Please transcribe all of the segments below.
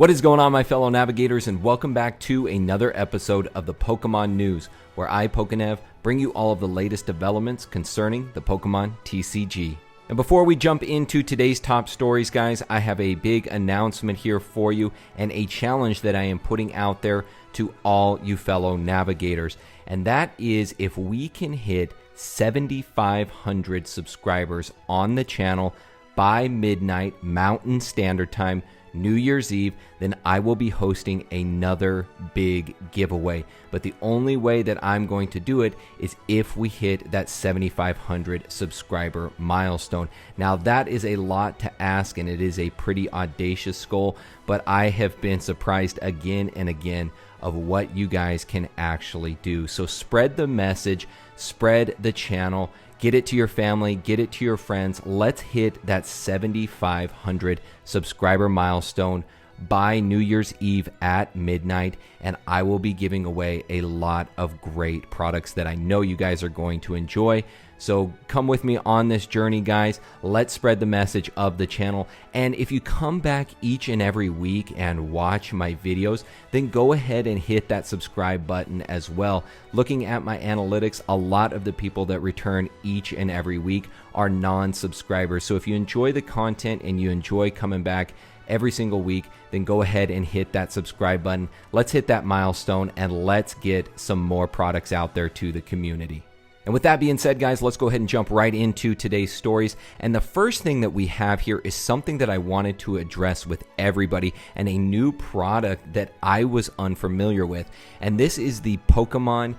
What is going on, my fellow navigators, and welcome back to another episode of the Pokemon News, where I, PokeNav, bring you all of the latest developments concerning the Pokemon TCG. And before we jump into today's top stories, guys, I have a big announcement here for you and a challenge that I am putting out there to all you fellow navigators. And that is, if we can hit 7,500 subscribers on the channel by midnight Mountain Standard Time, New Year's Eve, then I will be hosting another big giveaway. But the only way that I'm going to do it is if we hit that 7,500 subscriber milestone. Now, that is a lot to ask, and it is a pretty audacious goal, but I have been surprised again and again of what you guys can actually do. So spread the message, spread the channel, get it to your family, get it to your friends. Let's hit that 7,500 subscriber milestone by New Year's Eve at midnight, and I will be giving away a lot of great products that I know you guys are going to enjoy. So come with me on this journey, guys. Let's spread the message of the channel. And if you come back each and every week and watch my videos, then go ahead and hit that subscribe button as well. Looking at my analytics, a lot of the people that return each and every week are non-subscribers. So if you enjoy the content and you enjoy coming back every single week, then go ahead and hit that subscribe button. Let's hit that milestone and let's get some more products out there to the community. And with that being said, guys, let's go ahead and jump right into today's stories. And the first thing that we have here is something that I wanted to address with everybody, and a new product that I was unfamiliar with. And this is the Pokemon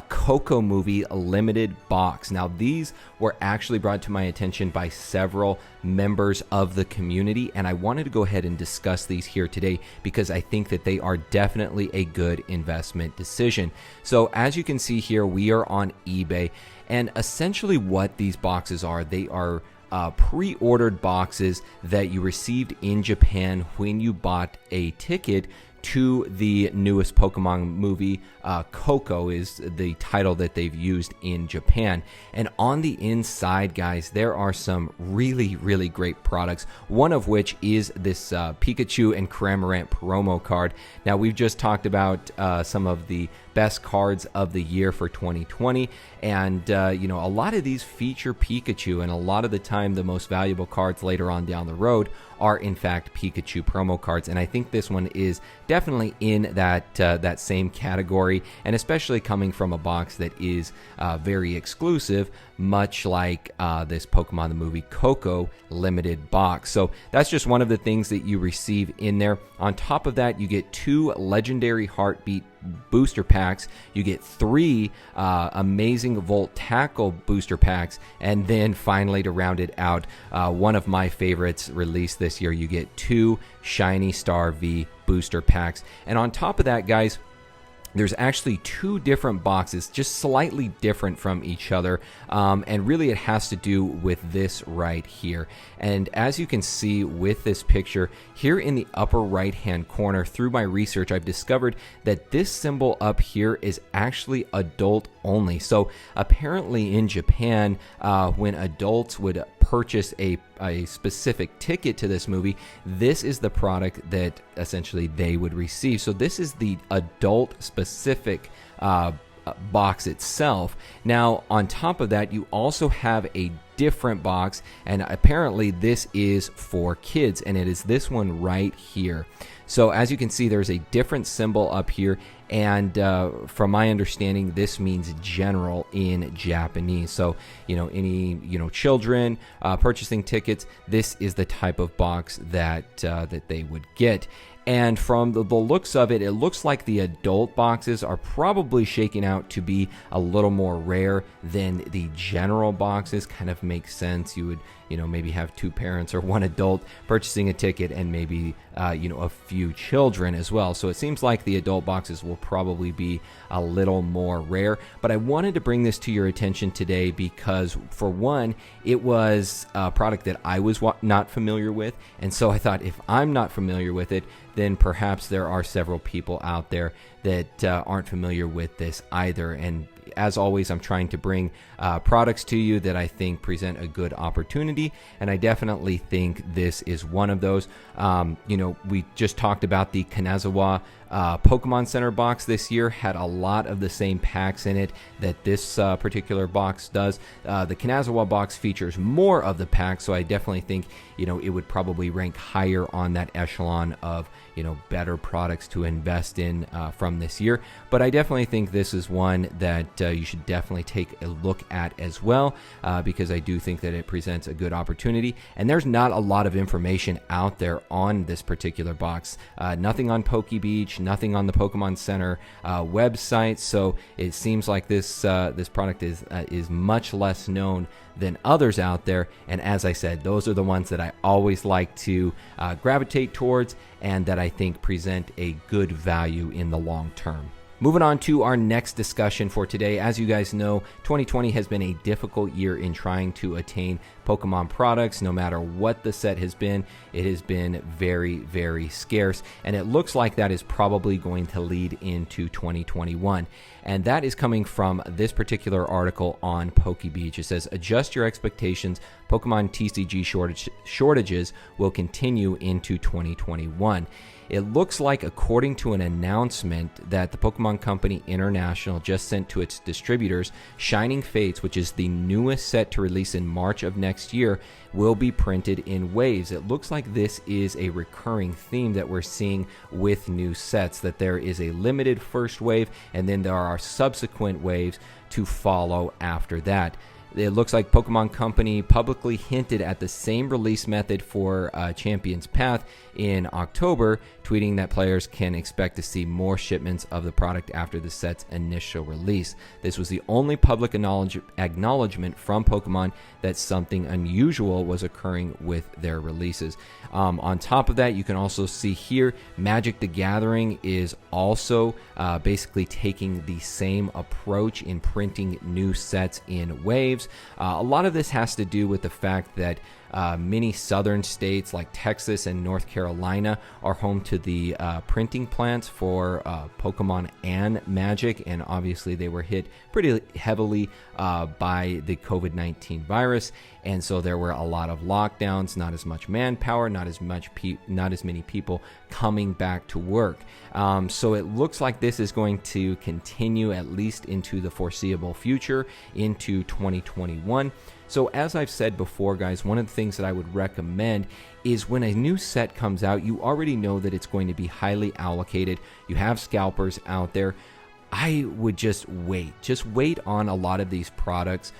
Koko movie limited box. Now, these were actually brought to my attention by several members of the community, and I wanted to go ahead and discuss these here today because I think that they are definitely a good investment decision. So as you can see here, we are on eBay, and essentially what these boxes are, they are pre-ordered boxes that you received in Japan when you bought a ticket to the newest Pokemon movie. Koko is the title that they've used in Japan. And on the inside, guys, there are some really, really great products, one of which is this Pikachu and Cramorant promo card. Now, we've just talked about some of the best cards of the year for 2020, and you know, a lot of these feature Pikachu, and a lot of the time the most valuable cards later on down the road are in fact Pikachu promo cards. And I think this one is definitely in that same category, and especially coming from a box that is very exclusive, much like this Pokemon the movie Koko limited box. So that's just one of the things that you receive in there. On top of that, you get 2 legendary Heartbeat booster packs, you get 3 amazing Volt Tackle booster packs, and then finally, to round it out, one of my favorites released this year, you get 2 Shiny Star V booster packs. And on top of that, guys, there's actually 2 different boxes, just slightly different from each other, and really it has to do with this right here. And as you can see with this picture, here in the upper right hand corner, through my research, I've discovered that this symbol up here is actually adult only. So apparently in Japan, when adults would purchase a specific ticket to this movie, this is the product that essentially they would receive. So this is the adult specific box itself. Now, on top of that, you also have a different box, and apparently this is for kids, and it is this one right here. So as you can see, there's a different symbol up here, and from my understanding, this means general in Japanese. So, you know, any, you know, children purchasing tickets, this is the type of box that that they would get. And from the looks of it, it looks like the adult boxes are probably shaking out to be a little more rare than the general boxes. Kind of makes sense. You would, you know, maybe have 2 parents or 1 adult purchasing a ticket, and maybe you know, a few children as well. So it seems like the adult boxes will probably be a little more rare. But I wanted to bring this to your attention today because, for one, it was a product that I was not familiar with, and so I thought, if I'm not familiar with it, then perhaps there are several people out there that aren't familiar with this either. And as always, I'm trying to bring products to you that I think present a good opportunity, and I definitely think this is one of those. We just talked about the Kanazawa Pokemon Center box this year, had a lot of the same packs in it that this particular box does. The Kanazawa box features more of the packs, so I definitely think it would probably rank higher on that echelon of better products to invest in from this year. But I definitely think this is one that you should definitely take a look at as well, because I do think that it presents a good opportunity. And there's not a lot of information out there on this particular box. Nothing on PokeBeach, nothing on the Pokemon Center website. So it seems like this product is much less known than others out there. And as I said, those are the ones that I always like to gravitate towards and that I think present a good value in the long term. Moving on to our next discussion for today. As you guys know, 2020 has been a difficult year in trying to attain Pokemon products. No matter what the set has been, it has been very, very scarce. And it looks like that is probably going to lead into 2021. And that is coming from this particular article on PokeBeach. It says, adjust your expectations. Pokemon TCG shortages will continue into 2021. It looks like, according to an announcement that the Pokemon Company International just sent to its distributors, Shining Fates, which is the newest set to release in March of next year, will be printed in waves. It looks like this is a recurring theme that we're seeing with new sets, that there is a limited first wave and then there are subsequent waves to follow after that. It looks like Pokemon Company publicly hinted at the same release method for Champion's Path in October, tweeting that players can expect to see more shipments of the product after the set's initial release. This was the only public acknowledgement from Pokemon that something unusual was occurring with their releases. On top of that, you can also see here, Magic the Gathering is also basically taking the same approach in printing new sets in waves. A lot of this has to do with the fact that many southern states like Texas and North Carolina are home to the printing plants for Pokemon and Magic, and obviously they were hit pretty heavily by the COVID-19 virus, and so there were a lot of lockdowns, not as much manpower, not as many people coming back to work. So it looks like this is going to continue at least into the foreseeable future, into 2021. So as I've said before, guys, one of the things that I would recommend is when a new set comes out, you already know that it's going to be highly allocated. You have scalpers out there. I would just wait on a lot of these products,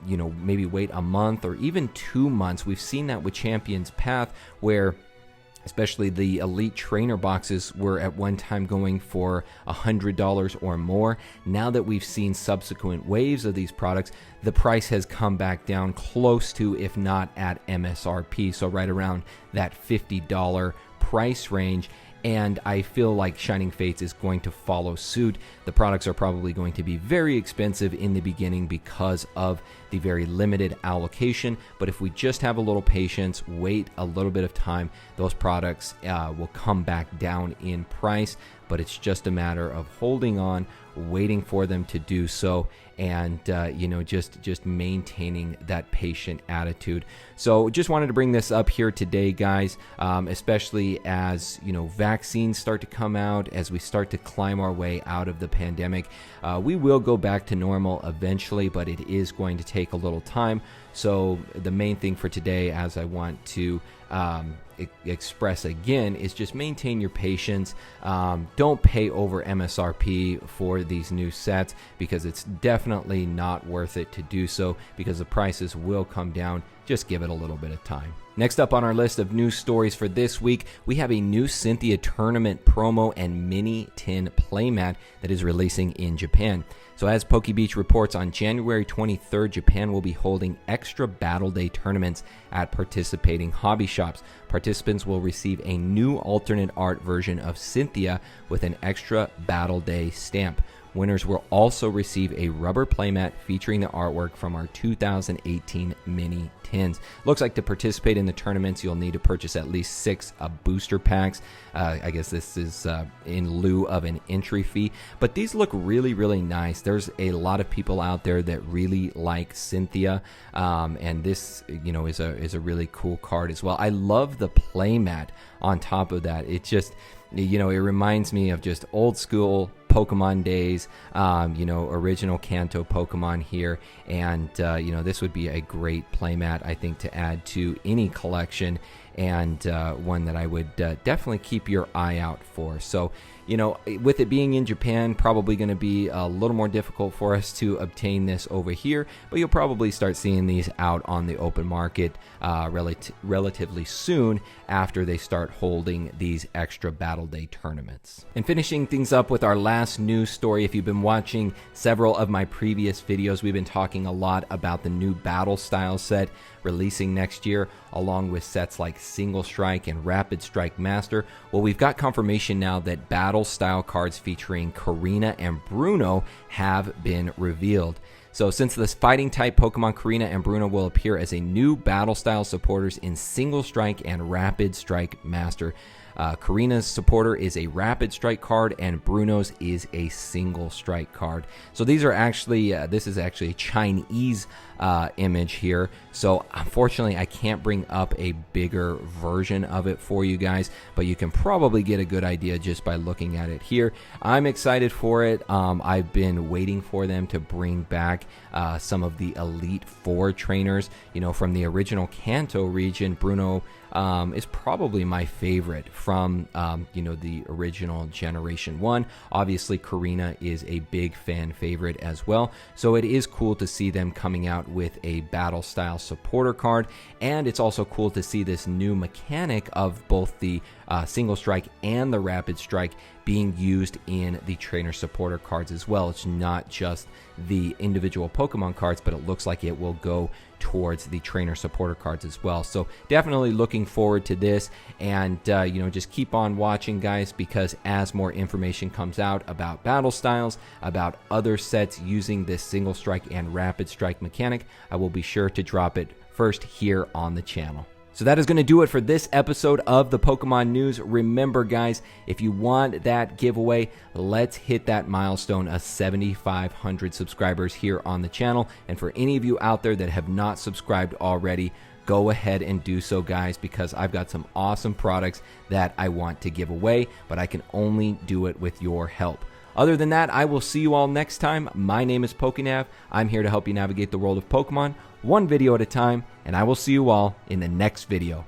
maybe wait a month or even 2 months. We've seen that with Champion's Path, where especially the elite trainer boxes were at one time going for $100 or more. Now that we've seen subsequent waves of these products, the price has come back down close to, if not at MSRP, so right around that $50 price range. And I feel like Shining Fates is going to follow suit. The products are probably going to be very expensive in the beginning because of the very limited allocation. But if we just have a little patience, wait a little bit of time, those products will come back down in price. But it's just a matter of holding on, waiting for them to do so, and just maintaining that patient attitude. So just wanted to bring this up here today, guys, especially as vaccines start to come out, as we start to climb our way out of the pandemic. We will go back to normal eventually, but it is going to take a little time. So the main thing for today, as I want to express again, is just maintain your patience. Don't pay over MSRP for these new sets, because it's definitely not worth it to do so, because the prices will come down. Just give it a little bit of time. Next up on our list of news stories for this week, we have a new Cynthia tournament promo and mini tin playmat that is releasing in Japan. So as PokeBeach reports, on January 23rd, Japan will be holding extra Battle Day tournaments at participating hobby shops. Participants will receive a new alternate art version of Cynthia with an extra Battle Day stamp. Winners will also receive a rubber playmat featuring the artwork from our 2018 mini tins. Looks like to participate in the tournaments, you'll need to purchase at least 6 booster packs. I guess this is in lieu of an entry fee, but these look really, really nice. There's a lot of people out there that really like Cynthia, and this, is a really cool card as well. I love the playmat on top of that. It just, it reminds me of just old school Pokemon days, original Kanto Pokemon here, and this would be a great playmat, I think, to add to any collection, and one that I would definitely keep your eye out for. So, with it being in Japan, probably going to be a little more difficult for us to obtain this over here, but you'll probably start seeing these out on the open market relatively soon after they start holding these extra Battle Day tournaments. And finishing things up with our last news story, if you've been watching several of my previous videos, we've been talking a lot about the new Battle Style set releasing next year, along with sets like Single Strike and Rapid Strike Master. Well, we've got confirmation now that Battle Style cards featuring Korrina and Bruno have been revealed. So since this fighting type Pokemon, Korrina and Bruno will appear as a new Battle Style supporters in Single Strike and Rapid Strike Master. Korrina's supporter is a Rapid Strike card, and Bruno's is a Single Strike card. So these are actually, this is actually a Chinese image here. So unfortunately, I can't bring up a bigger version of it for you guys, but you can probably get a good idea just by looking at it here. I'm excited for it. I've been waiting for them to bring back some of the Elite Four trainers. From the original Kanto region, Bruno is probably my favorite from the original Generation 1. Obviously, Korrina is a big fan favorite as well, so it is cool to see them coming out with a Battle Style supporter card, and it's also cool to see this new mechanic of both the Single Strike and the Rapid Strike being used in the trainer supporter cards as well. It's not just the individual Pokemon cards, but it looks like it will go towards the trainer supporter cards as well. So definitely looking forward to this, and just keep on watching, guys, because as more information comes out about Battle Styles, about other sets using this Single Strike and Rapid Strike mechanic, I will be sure to drop it first here on the channel. So that is going to do it for this episode of the Pokemon News. Remember, guys, if you want that giveaway, let's hit that milestone of 7,500 subscribers here on the channel. And for any of you out there that have not subscribed already, go ahead and do so, guys, because I've got some awesome products that I want to give away, but I can only do it with your help. Other than that, I will see you all next time. My name is PokéNav. I'm here to help you navigate the world of Pokemon, one video at a time, and I will see you all in the next video.